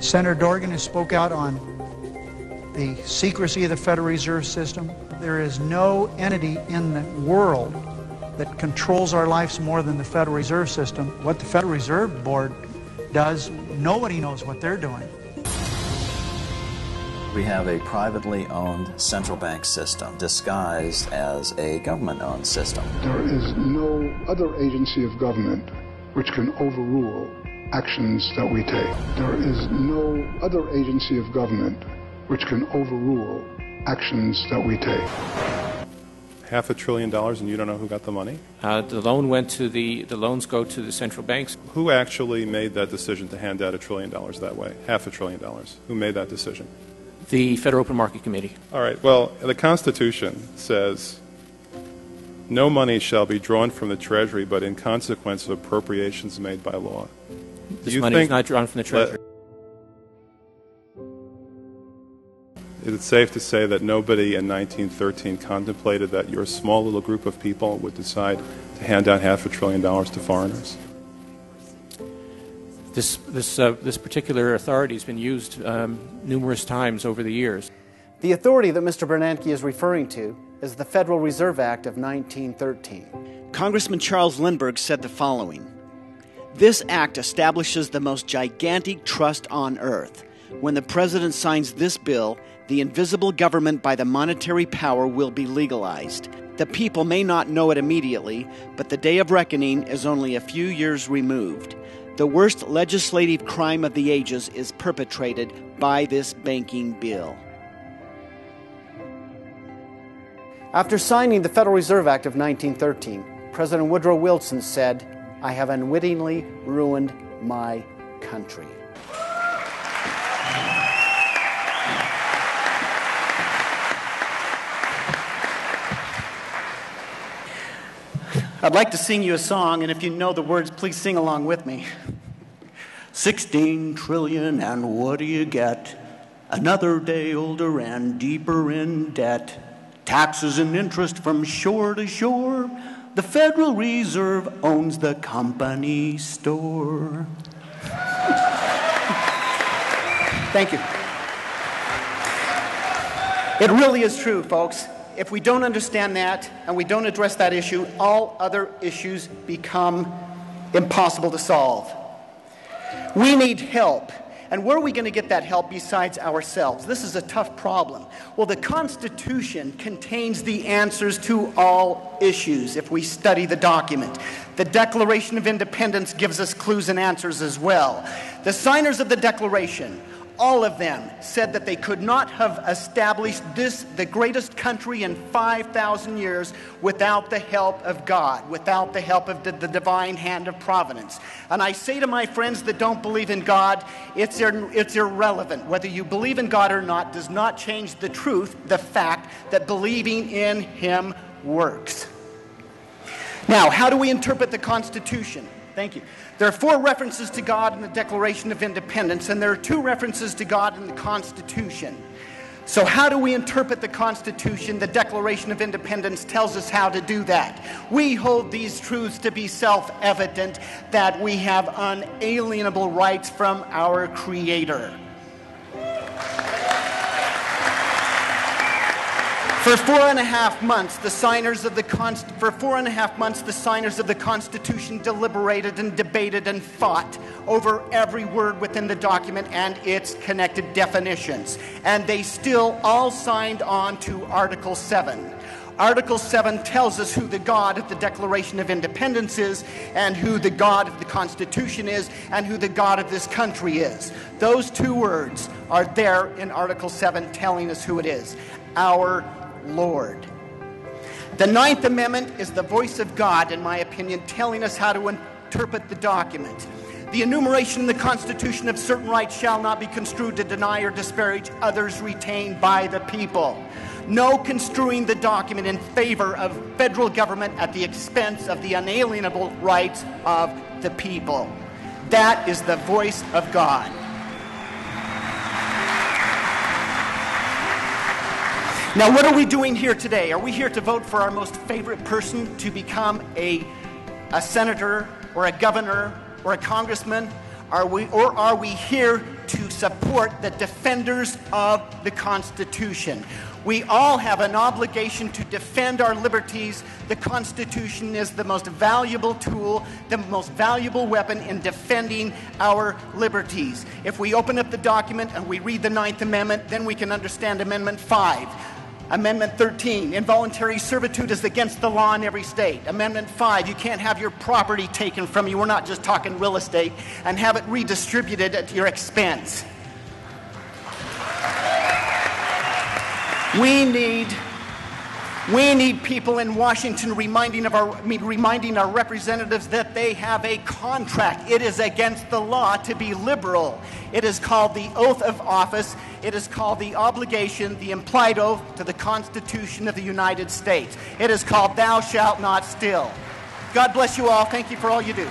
Senator Dorgan has spoke out on the secrecy of the Federal Reserve System. There is no entity in the world that controls our lives more than the Federal Reserve System. What the Federal Reserve Board does, nobody knows what they're doing. We have a privately owned central bank system disguised as a government-owned system. There is no other agency of government which can overrule actions that we take. There is no other agency of government which can overrule actions that we take. $500 billion and you don't know who got the money? The loans go to the central banks. Who actually made that decision to hand out $1 trillion that way? $500 billion. Who made that decision? The Federal Open Market Committee. All right. Well, the Constitution says no money shall be drawn from the Treasury but in consequence of appropriations made by law. This money is not drawn from the Treasury. Is it safe to say that nobody in 1913 contemplated that your small little group of people would decide to hand out $500 billion to foreigners? This particular authority has been used numerous times over the years. The authority that Mr. Bernanke is referring to is the Federal Reserve Act of 1913. Congressman Charles Lindbergh said the following: "This act establishes the most gigantic trust on earth. When the President signs this bill, the invisible government by the monetary power will be legalized. The people may not know it immediately, but the day of reckoning is only a few years removed. The worst legislative crime of the ages is perpetrated by this banking bill." After signing the Federal Reserve Act of 1913, President Woodrow Wilson said, "I have unwittingly ruined my country." I'd like to sing you a song, and if you know the words, please sing along with me. 16 trillion, and what do you get? Another day older and deeper in debt. Taxes and interest from shore to shore. The Federal Reserve owns the company store. Thank you. It really is true, folks. If we don't understand that and we don't address that issue, all other issues become impossible to solve. We need help. And where are we going to get that help besides ourselves? This is a tough problem. Well, the Constitution contains the answers to all issues if we study the document. The Declaration of Independence gives us clues and answers as well. The signers of the Declaration, all of them, said that they could not have established this, the greatest country in 5,000 years, without the help of God, without the help of the divine hand of providence. And I say to my friends that don't believe in God, it's irrelevant. Whether you believe in God or not does not change the truth, the fact that believing in Him works. Now, how do we interpret the Constitution? Thank you. There are 4 references to God in the Declaration of Independence, and there are 2 references to God in the Constitution. So how do we interpret the Constitution? The Declaration of Independence tells us how to do that. We hold these truths to be self-evident, that we have unalienable rights from our Creator. For 4.5 months, the signers of the Constitution deliberated and debated and fought over every word within the document and its connected definitions. And they still all signed on to Article 7. Article 7 tells us who the God of the Declaration of Independence is, and who the God of the Constitution is, and who the God of this country is. Those 2 words are there in Article 7 telling us who it is. Our Lord. The 9th Amendment is the voice of God, in my opinion, telling us how to interpret the document. The enumeration in the Constitution of certain rights shall not be construed to deny or disparage others retained by the people. No construing the document in favor of federal government at the expense of the unalienable rights of the people. That is the voice of God. Now, what are we doing here today? Are we here to vote for our most favorite person to become a senator or a governor or a congressman? Or are we here to support the defenders of the Constitution. We all have an obligation to defend our liberties. The Constitution is the most valuable tool, the most valuable weapon in defending our liberties. If we open up the document and we read the Ninth Amendment, then we can understand Amendment 5. Amendment 13, involuntary servitude is against the law in every state. Amendment 5, you can't have your property taken from you, we're not just talking real estate, and have it redistributed at your expense. We need people in Washington reminding our representatives that they have a contract. It is against the law to be liberal. It is called the oath of office. It is called the obligation, the implied oath to the Constitution of the United States. It is called thou shalt not steal. God bless you all. Thank you for all you do.